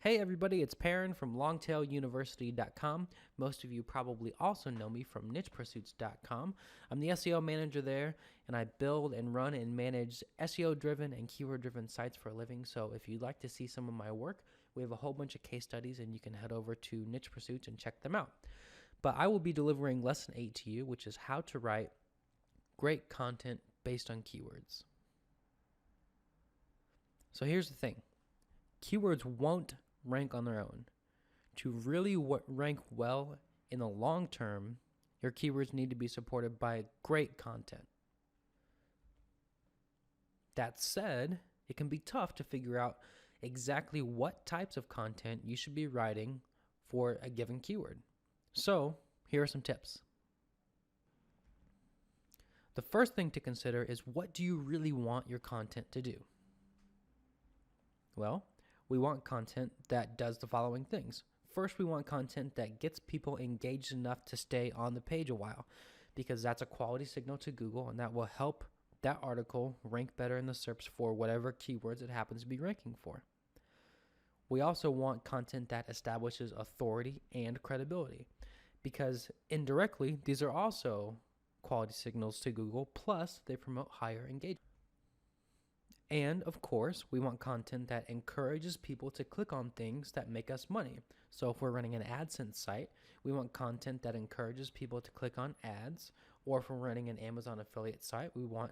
Hey everybody, it's Perrin from LongtailUniversity.com. Most of you probably also know me from NichePursuits.com. I'm the SEO manager there, and I build and run and manage SEO-driven and keyword-driven sites for a living. So if you'd like to see some of my work, we have a whole bunch of case studies, and you can head over to Niche Pursuits and check them out. But I will be delivering Lesson 8 to you, which is how to write great content based on keywords. So here's the thing. Keywords won't rank on their own. To really rank well in the long term, your keywords need to be supported by great content. That said, it can be tough to figure out exactly what types of content you should be writing for a given keyword. So, here are some tips. The first thing to consider is, what do you really want your content to do? Well, we want content that does the following things. First, we want content that gets people engaged enough to stay on the page a while, because that's a quality signal to Google, and that will help that article rank better in the SERPs for whatever keywords it happens to be ranking for. We also want content that establishes authority and credibility, because indirectly, these are also quality signals to Google, plus they promote higher engagement. And of course, we want content that encourages people to click on things that make us money. So if we're running an AdSense site, we want content that encourages people to click on ads. Or if we're running an Amazon affiliate site, we want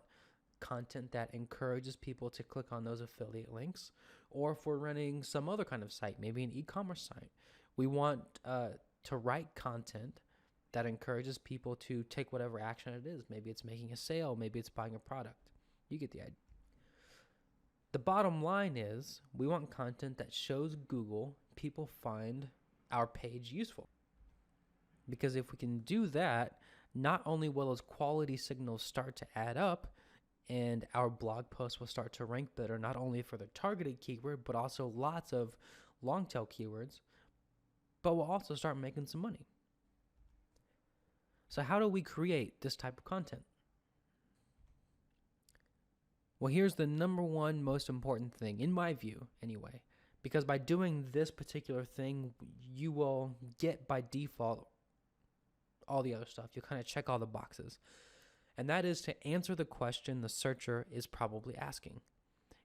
content that encourages people to click on those affiliate links. Or if we're running some other kind of site, maybe an e-commerce site, we want to write content that encourages people to take whatever action it is. Maybe it's making a sale, maybe it's buying a product. You get the idea. The bottom line is, we want content that shows Google people find our page useful. Because if we can do that, not only will those quality signals start to add up, and our blog posts will start to rank better, not only for the targeted keyword, but also lots of long tail keywords, but we'll also start making some money. So how do we create this type of content? Well, here's the number one most important thing, in my view anyway, because by doing this particular thing, you will get by default all the other stuff. You'll kind of check all the boxes. And that is to answer the question the searcher is probably asking.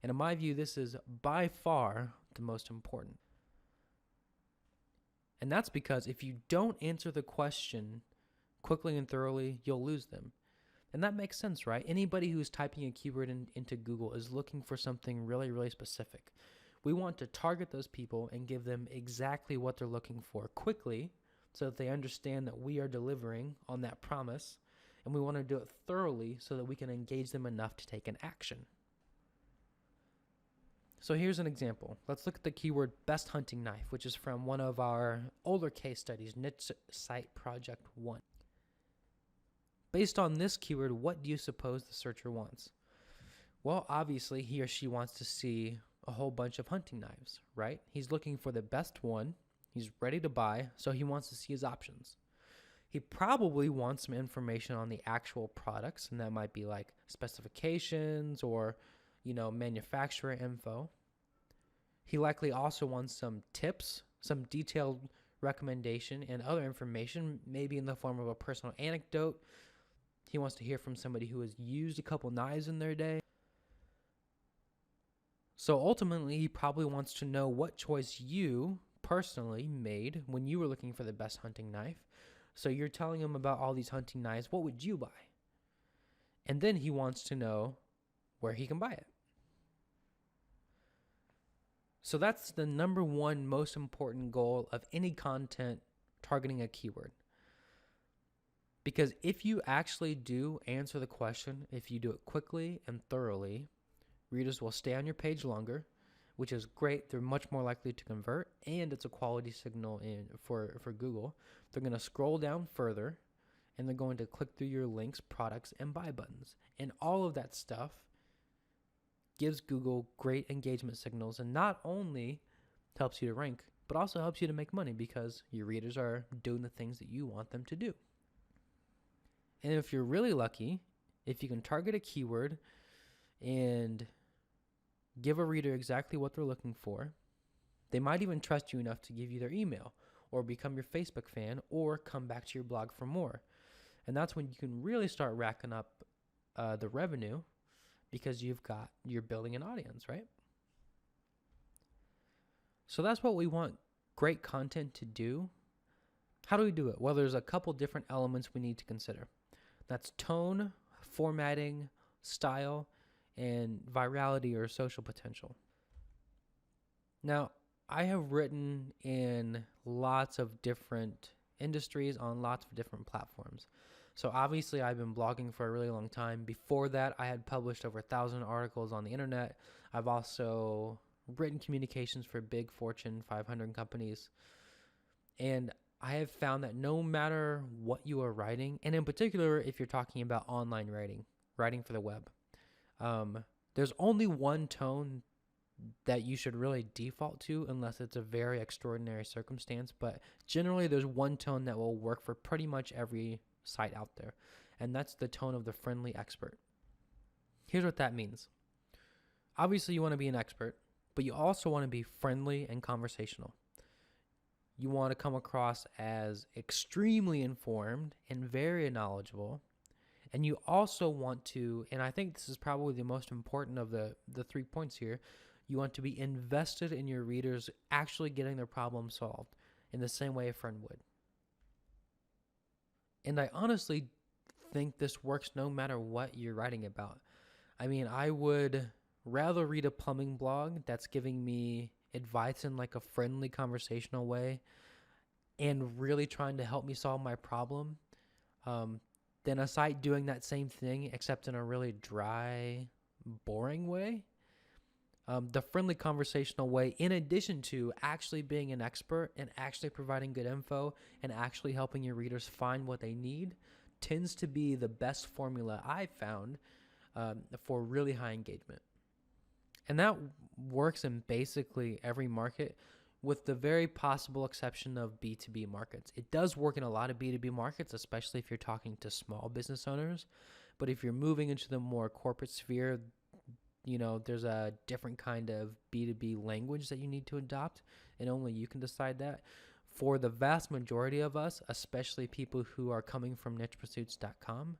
And in my view, this is by far the most important. And that's because if you don't answer the question quickly and thoroughly, you'll lose them. And that makes sense, right? Anybody who's typing a keyword into Google is looking for something really, really specific. We want to target those people and give them exactly what they're looking for quickly, so that they understand that we are delivering on that promise. And we want to do it thoroughly so that we can engage them enough to take an action. So here's an example. Let's look at the keyword best hunting knife, which is from one of our older case studies, Niche Site Project 1. Based on this keyword, what do you suppose the searcher wants? Well, obviously, he or she wants to see a whole bunch of hunting knives, right? He's looking for the best one. He's ready to buy, so he wants to see his options. He probably wants some information on the actual products, and that might be like specifications or, manufacturer info. He likely also wants some tips, some detailed recommendation, and other information, maybe in the form of a personal anecdote. He wants to hear from somebody who has used a couple knives in their day. So ultimately, he probably wants to know what choice you personally made when you were looking for the best hunting knife. So you're telling him about all these hunting knives. What would you buy? And then he wants to know where he can buy it. So that's the number one most important goal of any content targeting a keyword. Because if you actually do answer the question, if you do it quickly and thoroughly, readers will stay on your page longer, which is great. They're much more likely to convert, and it's a quality signal for Google. They're going to scroll down further, and they're going to click through your links, products, and buy buttons. And all of that stuff gives Google great engagement signals, and not only helps you to rank, but also helps you to make money because your readers are doing the things that you want them to do. And if you're really lucky, if you can target a keyword and give a reader exactly what they're looking for, They might even trust you enough to give you their email or become your Facebook fan or come back to your blog for more. And that's when you can really start racking up the revenue because you're building an audience, right? So that's what we want great content to do. How do we do it? Well, there's a couple different elements we need to consider. That's tone, formatting, style, and virality or social potential. Now, I have written in lots of different industries on lots of different platforms. So obviously I've been blogging for a really long time. Before that, I had published over 1,000 articles on the internet. I've also written communications for big Fortune 500 companies. And I have found that no matter what you are writing, and in particular, if you're talking about online writing for the web, there's only one tone that you should really default to unless it's a very extraordinary circumstance. But generally, there's one tone that will work for pretty much every site out there, and that's the tone of the friendly expert. Here's what that means. Obviously, you want to be an expert, but you also want to be friendly and conversational. You want to come across as extremely informed and very knowledgeable. And you also want to, and I think this is probably the most important of the 3 points here, you want to be invested in your readers actually getting their problem solved in the same way a friend would. And I honestly think this works no matter what you're writing about. I mean, I would rather read a plumbing blog that's giving me advice in like a friendly conversational way and really trying to help me solve my problem than a site doing that same thing except in a really dry, boring way. The friendly conversational way, in addition to actually being an expert and actually providing good info and actually helping your readers find what they need, tends to be the best formula I've found for really high engagement. And that works in basically every market, with the very possible exception of B2B markets. It does work in a lot of B2B markets, especially if you're talking to small business owners. But if you're moving into the more corporate sphere, there's a different kind of B2B language that you need to adopt, and only you can decide that. For the vast majority of us, especially people who are coming from nichepursuits.com,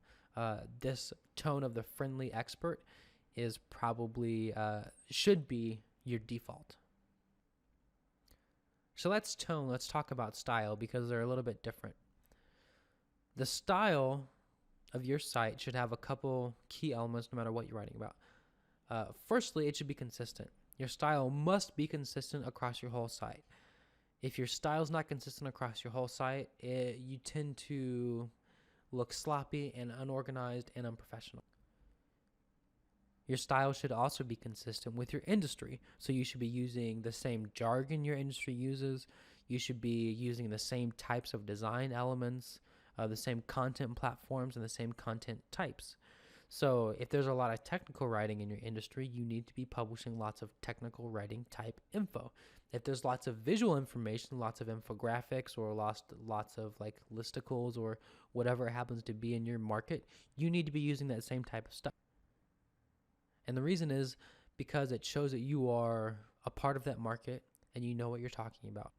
this tone of the friendly expert is probably, should be your default. So that's tone. Let's talk about style because they're a little bit different. The style of your site should have a couple key elements no matter what you're writing about. Firstly, it should be consistent. Your style must be consistent across your whole site. If your style is not consistent across your whole site, you tend to look sloppy and unorganized and unprofessional. Your style should also be consistent with your industry. So you should be using the same jargon your industry uses. You should be using the same types of design elements, the same content platforms, and the same content types. So if there's a lot of technical writing in your industry, you need to be publishing lots of technical writing type info. If there's lots of visual information, lots of infographics, or lots of like listicles or whatever it happens to be in your market, you need to be using that same type of stuff. And the reason is because it shows that you are a part of that market and you know what you're talking about.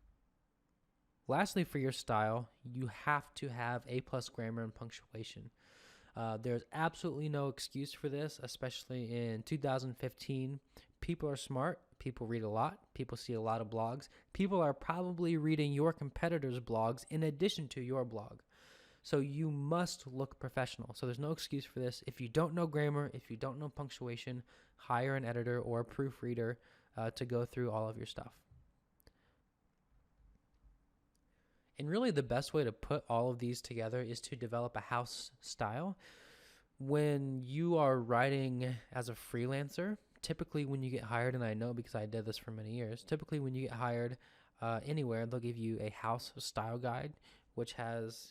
Lastly, for your style, you have to have A+ grammar and punctuation. There's absolutely no excuse for this, especially in 2015. People are smart. People read a lot. People see a lot of blogs. People are probably reading your competitors' blogs in addition to your blog. So you must look professional. So there's no excuse for this. If you don't know grammar, if you don't know punctuation, hire an editor or a proofreader to go through all of your stuff. And really the best way to put all of these together is to develop a house style. When you are writing as a freelancer, typically when you get hired, and I know because I did this for many years, typically when you get hired anywhere, they'll give you a house style guide, which has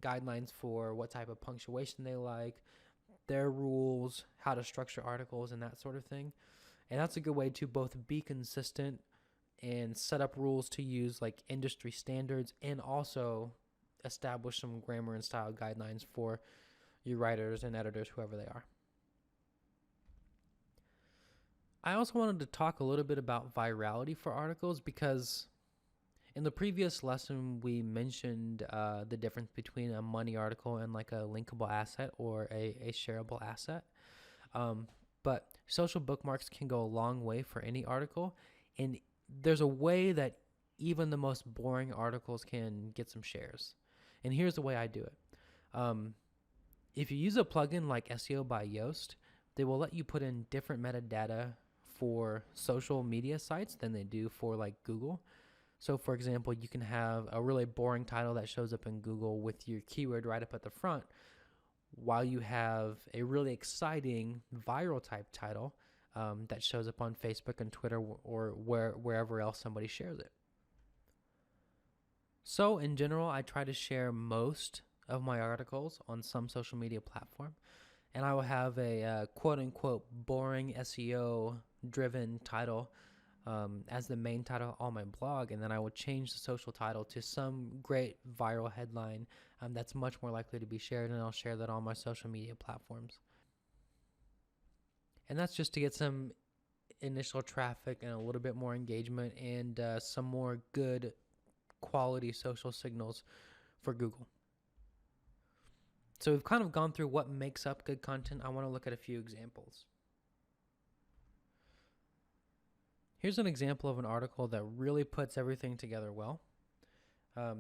guidelines for what type of punctuation they like, their rules, how to structure articles, and that sort of thing. And that's a good way to both be consistent and set up rules to use like industry standards, and also establish some grammar and style guidelines for your writers and editors, whoever they are. I also wanted to talk a little bit about virality for articles because in the previous lesson we mentioned the difference between a money article and like a linkable asset or a shareable asset. But social bookmarks can go a long way for any article, and there's a way that even the most boring articles can get some shares. And here's the way I do it. If you use a plugin like SEO by Yoast, they will let you put in different metadata for social media sites than they do for like Google. So for example, you can have a really boring title that shows up in Google with your keyword right up at the front, while you have a really exciting viral type title that shows up on Facebook and Twitter or wherever else somebody shares it. So in general, I try to share most of my articles on some social media platform, and I will have a quote unquote boring SEO driven title as the main title on my blog, and then I will change the social title to some great viral headline that's much more likely to be shared, and I'll share that on my social media platforms. And that's just to get some initial traffic and a little bit more engagement and some more good quality social signals for Google. So we've kind of gone through what makes up good content. I want to look at a few examples. Here's an example of an article that really puts everything together well.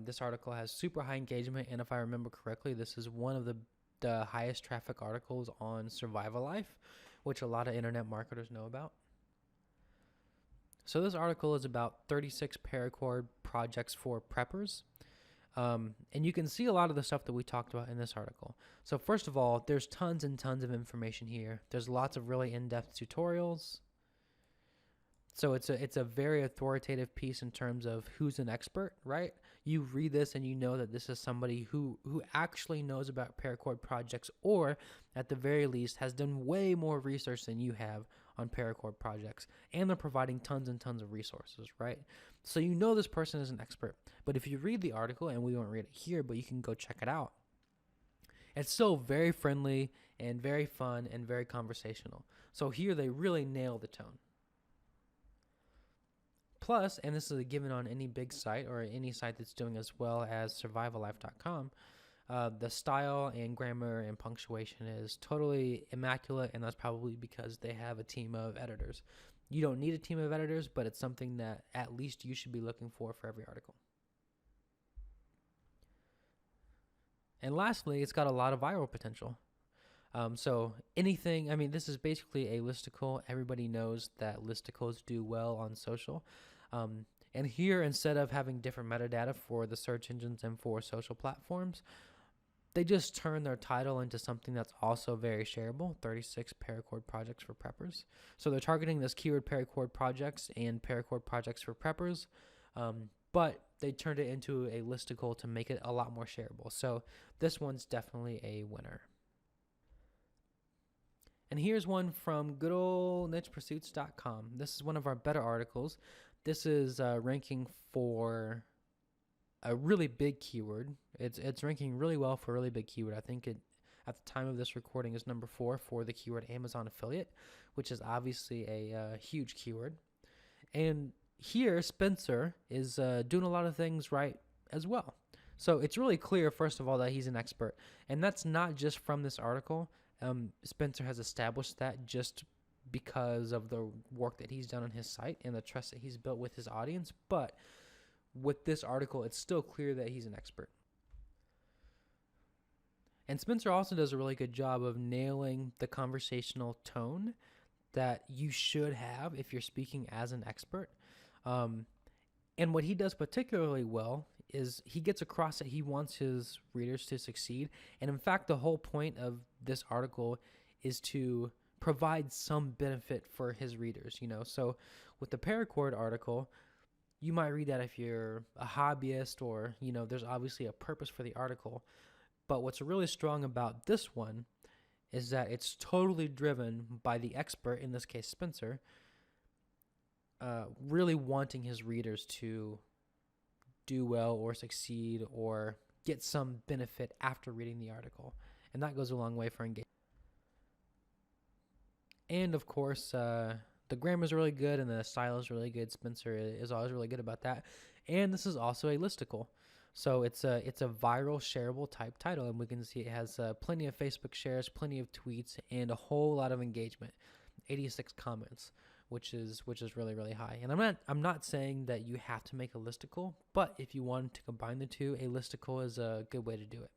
This article has super high engagement, and if I remember correctly, this is one of the highest traffic articles on Survival Life, which a lot of internet marketers know about. So this article is about 36 paracord projects for preppers. And you can see a lot of the stuff that we talked about in this article. So first of all, there's tons and tons of information here. There's lots of really in-depth tutorials. So it's a very authoritative piece in terms of who's an expert, right? You read this and you know that this is somebody who actually knows about paracord projects, or at the very least has done way more research than you have on paracord projects, and they're providing tons and tons of resources, right? So you know this person is an expert. But if you read the article, and we won't read it here, but you can go check it out, it's still very friendly and very fun and very conversational. So here they really nail the tone. Plus, and this is a given on any big site or any site that's doing as well as survivallife.com, the style and grammar and punctuation is totally immaculate, and that's probably because they have a team of editors. You don't need a team of editors, but it's something that at least you should be looking for every article. And lastly, it's got a lot of viral potential. So anything, I mean, this is basically a listicle. Everybody knows that listicles do well on social. And here, instead of having different metadata for the search engines and for social platforms, they just turn their title into something that's also very shareable, 36 paracord projects for preppers. So they're targeting this keyword paracord projects and paracord projects for preppers, but they turned it into a listicle to make it a lot more shareable. So this one's definitely a winner. And here's one from good old nichepursuits.com. This is one of our better articles. This is ranking for a really big keyword. It's ranking really well for a really big keyword. I think it, at the time of this recording, is number 4 for the keyword Amazon affiliate, which is obviously a huge keyword. And here, Spencer is doing a lot of things right as well. So it's really clear, first of all, that he's an expert. And that's not just from this article. Spencer has established that just because of the work that he's done on his site and the trust that he's built with his audience. But with this article, it's still clear that he's an expert. And Spencer also does a really good job of nailing the conversational tone that you should have if you're speaking as an expert. And what he does particularly well is he gets across that he wants his readers to succeed. And in fact, the whole point of this article is to provide some benefit for his readers, you know. So with the paracord article, you might read that if you're a hobbyist or, you know, there's obviously a purpose for the article. But what's really strong about this one is that it's totally driven by the expert, in this case Spencer, really wanting his readers to do well or succeed or get some benefit after reading the article. And that goes a long way for engagement. And of course, the grammar is really good and the style is really good. Spencer is always really good about that. And this is also a listicle. So it's a viral shareable type title, and we can see it has plenty of Facebook shares, plenty of tweets, and a whole lot of engagement. 86 comments, which is really, really high. And I'm not saying that you have to make a listicle, but if you want to combine the two, a listicle is a good way to do it.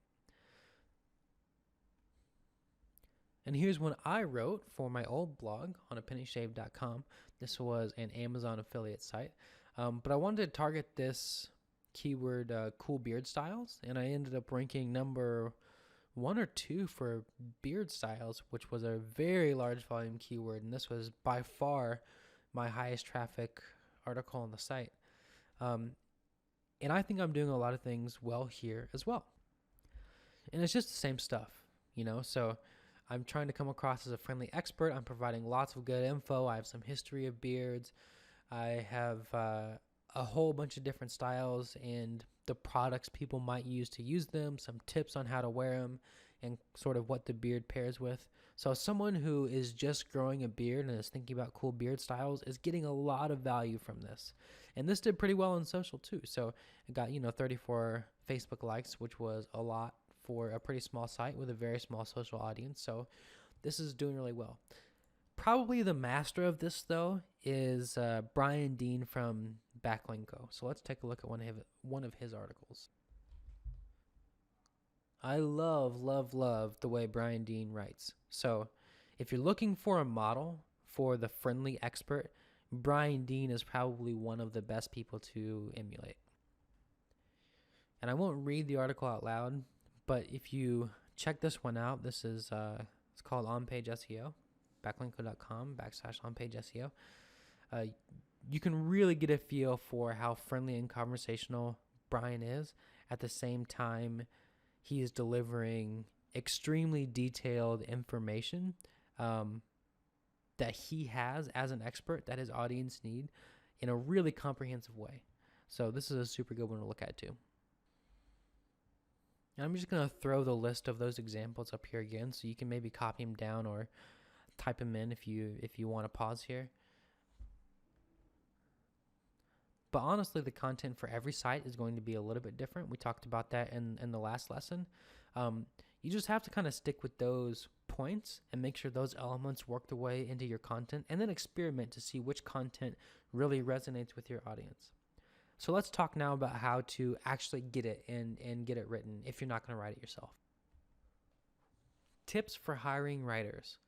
And here's one I wrote for my old blog on apennyshave.com. This was an Amazon affiliate site, but I wanted to target this keyword, cool beard styles, and I ended up ranking number 1 or 2 for beard styles, which was a very large volume keyword, and this was by far my highest traffic article on the site. And I think I'm doing a lot of things well here as well. And it's just the same stuff, so I'm trying to come across as a friendly expert. I'm providing lots of good info. I have some history of beards. I have a whole bunch of different styles and the products people might use to use them, some tips on how to wear them, and sort of what the beard pairs with. So someone who is just growing a beard and is thinking about cool beard styles is getting a lot of value from this. And this did pretty well on social too. So it got, 34 Facebook likes, which was a lot for a pretty small site with a very small social audience. So this is doing really well. Probably the master of this, though, is Brian Dean from Backlinko. So let's take a look at one of his articles. I love the way Brian Dean writes. So if you're looking for a model for the friendly expert, Brian Dean is probably one of the best people to emulate. And I won't read the article out loud, but if you check this one out, this is it's called On-Page SEO. backlinko.com/on-page SEO. You can really get a feel for how friendly and conversational Brian is. At the same time, he is delivering extremely detailed information that he has as an expert that his audience need in a really comprehensive way. So this is a super good one to look at too. And I'm just going to throw the list of those examples up here again so you can maybe copy them down or type them in if you want to pause here. But honestly, the content for every site is going to be a little bit different. We talked about that in the last lesson. You just have to kind of stick with those points and make sure those elements work their way into your content, and then experiment to see which content really resonates with your audience. So let's talk now about how to actually get it and get it written if you're not going to write it yourself. Tips for hiring writers.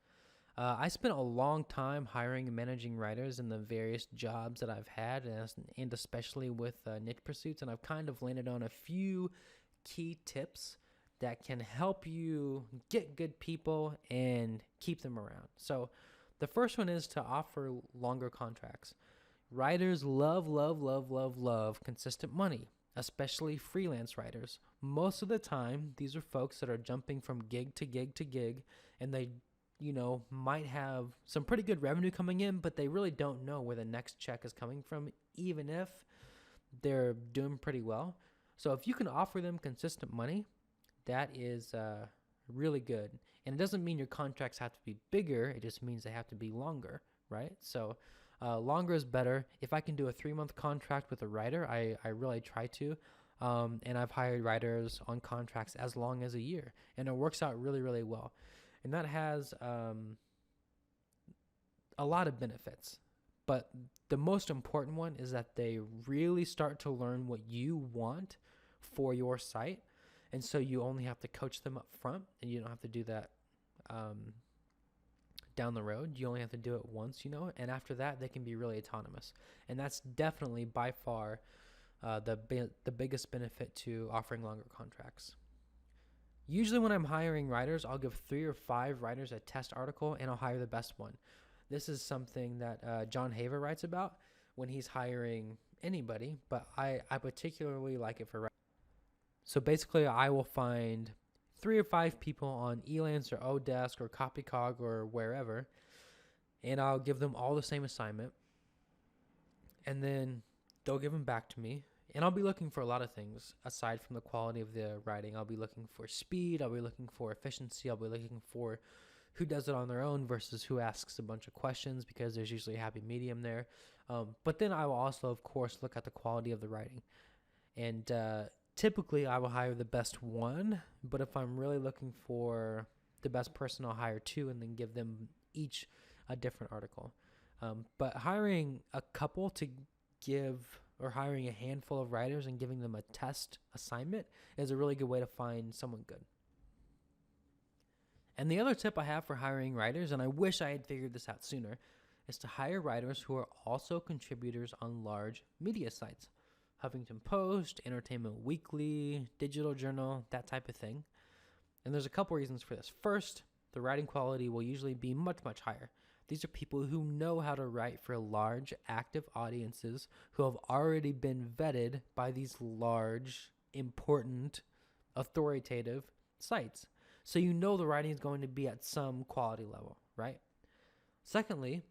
I spent a long time hiring and managing writers in the various jobs that I've had, and especially with niche pursuits, and I've kind of landed on a few key tips that can help you get good people and keep them around. So the first one is to offer longer contracts. Writers love consistent money, especially freelance writers. Most of the time, these are folks that are jumping from gig to gig to gig, and they might have some pretty good revenue coming in, but they really don't know where the next check is coming from, even if they're doing pretty well. So if you can offer them consistent money, that is really good. And it doesn't mean your contracts have to be bigger. It just means they have to be longer, right? So longer is better. If I can do a 3-month contract with a writer, I really try to. And I've hired writers on contracts as long as a year, and it works out really, really well. And that has a lot of benefits. But the most important one is that they really start to learn what you want for your site. And so you only have to coach them up front, and you don't have to do that down the road. You only have to do it once, and after that, they can be really autonomous. And that's definitely by far the biggest benefit to offering longer contracts. Usually when I'm hiring writers, I'll give 3 or 5 writers a test article, and I'll hire the best one. This is something that John Haver writes about when he's hiring anybody, but I particularly like it for writers. So basically, I will find 3 or 5 people on Elance or Odesk or Copycog or wherever, and I'll give them all the same assignment, and then they'll give them back to me. And I'll be looking for a lot of things aside from the quality of the writing. I'll be looking for speed. I'll be looking for efficiency. I'll be looking for who does it on their own versus who asks a bunch of questions, because there's usually a happy medium there. But then I will also, of course, look at the quality of the writing. And typically I will hire the best one, but if I'm really looking for the best person, I'll hire two and then give them each a different article. But hiring a couple to give, or hiring a handful of writers and giving them a test assignment is a really good way to find someone good. And the other tip I have for hiring writers, and I wish I had figured this out sooner, is to hire writers who are also contributors on large media sites. Huffington Post, Entertainment Weekly, Digital Journal, that type of thing. And there's a couple reasons for this. First, the writing quality will usually be much, much higher. These are people who know how to write for large, active audiences who have already been vetted by these large, important, authoritative sites. So you know the writing is going to be at some quality level, right? Secondly,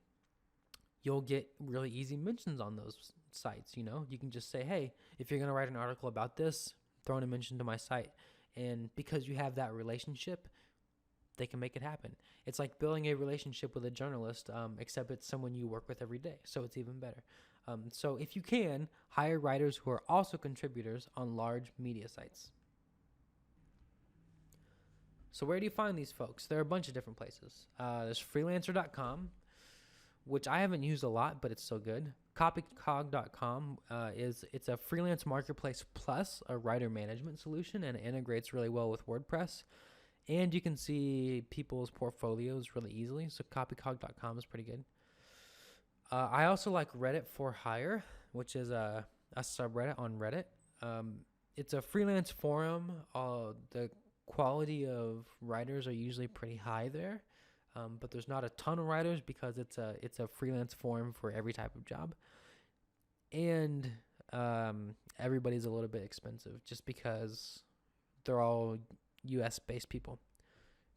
you'll get really easy mentions on those sites. You know, you can just say, hey, if you're going to write an article about this, throw in a mention to my site. And because you have that relationship, they can make it happen. It's like building a relationship with a journalist, except it's someone you work with every day. So it's even better. So if you can, hire writers who are also contributors on large media sites. So where do you find these folks? There are a bunch of different places. There's freelancer.com, which I haven't used a lot, but it's so good. Copycog.com it's a freelance marketplace plus a writer management solution, and it integrates really well with WordPress. And you can see people's portfolios really easily. So copycog.com is pretty good. I also like Reddit for Hire, which is a subreddit on Reddit. It's a freelance forum. The quality of writers are usually pretty high there. But there's not a ton of writers because it's a freelance forum for every type of job. And everybody's a little bit expensive just because they're all US-based people.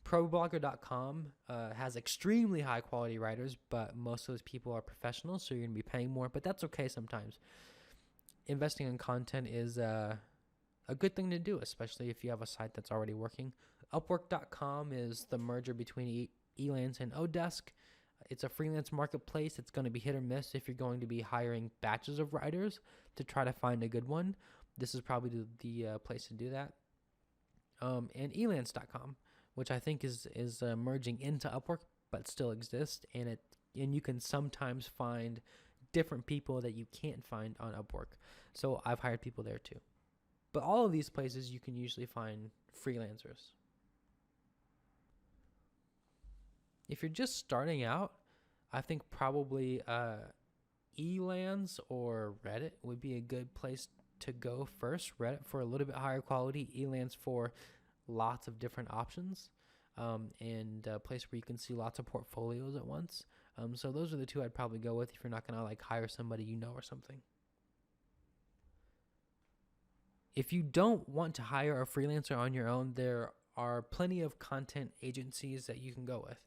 ProBlogger.com has extremely high-quality writers, but most of those people are professionals, so you're going to be paying more, but that's okay sometimes. Investing in content is a good thing to do, especially if you have a site that's already working. Upwork.com is the merger between Elance and Odesk. It's a freelance marketplace. It's going to be hit or miss if you're going to be hiring batches of writers to try to find a good one. This is probably the place to do that. And Elance.com, which I think is merging into Upwork, but still exists, and you can sometimes find different people that you can't find on Upwork. So I've hired people there too. But all of these places you can usually find freelancers. If you're just starting out, I think probably Elance or Reddit would be a good place to go first. Reddit for a little bit higher quality, Elance for lots of different options, and a place where you can see lots of portfolios at once. So those are the two I'd probably go with if you're not going to like hire somebody you know or something. If you don't want to hire a freelancer on your own, there are plenty of content agencies that you can go with.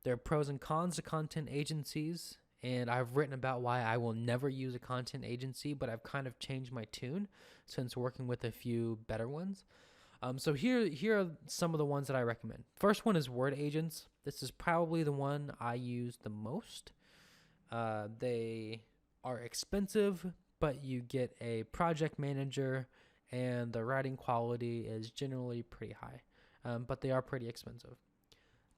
There are pros and cons to content agencies, and I've written about why I will never use a content agency, but I've kind of changed my tune since working with a few better ones. So here are some of the ones that I recommend. First one is Word Agents. This is probably the one I use the most. They are expensive, but you get a project manager, and the writing quality is generally pretty high, but they are pretty expensive.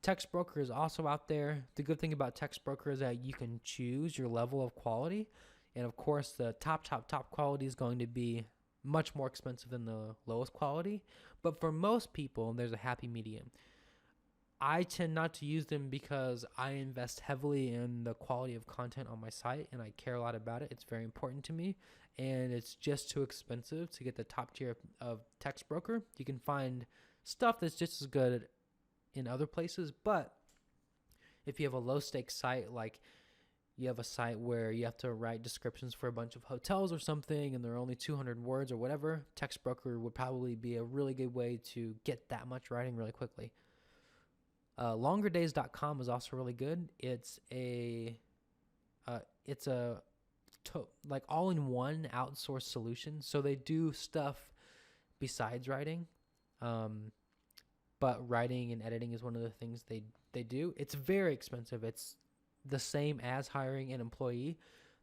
Text Broker is also out there. The good thing about Text Broker is that you can choose your level of quality, and of course the top quality is going to be much more expensive than the lowest quality, but for most people there's a happy medium. I tend not to use them because I invest heavily in the quality of content on my site, and I care a lot about it. It's very important to me, and it's just too expensive to get the top tier of Text Broker. You can find stuff that's just as good in other places, but if you have a low stakes site, like you have a site where you have to write descriptions for a bunch of hotels or something and there are only 200 words or whatever, Text Broker would probably be a really good way to get that much writing really quickly. Longerdays.com is also really good. It's like all-in-one outsourced solution, so they do stuff besides writing, but but writing and editing is one of the things they do. It's very expensive. It's the same as hiring an employee.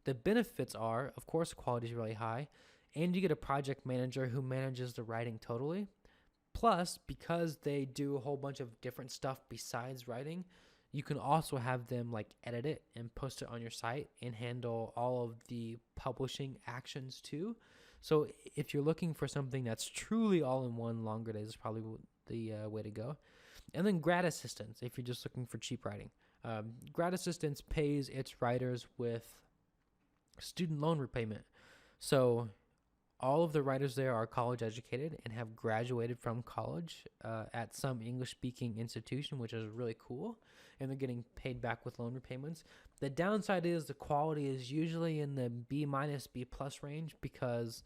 The benefits are, of course, quality is really high, and you get a project manager who manages the writing totally. Plus, because they do a whole bunch of different stuff besides writing, you can also have them like edit it and post it on your site and handle all of the publishing actions too. So if you're looking for something that's truly all in one, Longer Days is probably the way to go. And then Grad Assistance, if you're just looking for cheap writing. Grad Assistance pays its writers with student loan repayment. So all of the writers there are college educated and have graduated from college at some English-speaking institution, which is really cool. And they're getting paid back with loan repayments. The downside is the quality is usually in the B-, B+ range because,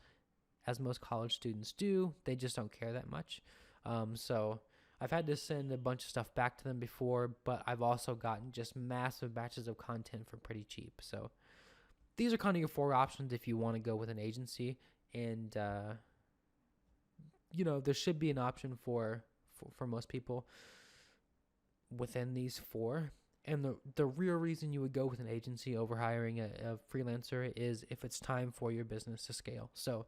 as most college students do, they just don't care that much. So I've had to send a bunch of stuff back to them before, but I've also gotten just massive batches of content for pretty cheap. So these are kind of your 4 options if you want to go with an agency. And, there should be an option for most people within these 4. And the real reason you would go with an agency over hiring a freelancer is if it's time for your business to scale. So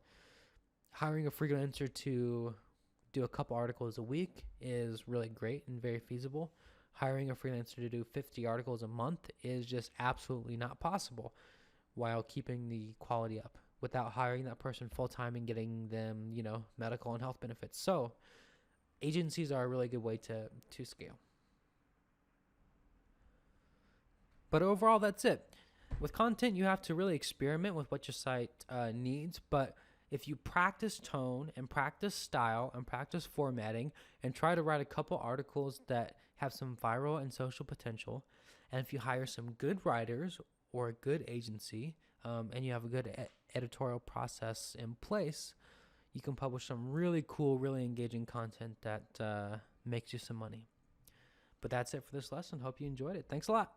hiring a freelancer to do a couple articles a week is really great and very feasible. Hiring a freelancer to do 50 articles a month is just absolutely not possible while keeping the quality up without hiring that person full-time and getting them, medical and health benefits. So agencies are a really good way to scale. But overall, that's it. With content, you have to really experiment with what your site needs. But if you practice tone and practice style and practice formatting and try to write a couple articles that have some viral and social potential, and if you hire some good writers or a good agency, and you have a good editorial process in place, you can publish some really cool, really engaging content that makes you some money. But that's it for this lesson. Hope you enjoyed it. Thanks a lot.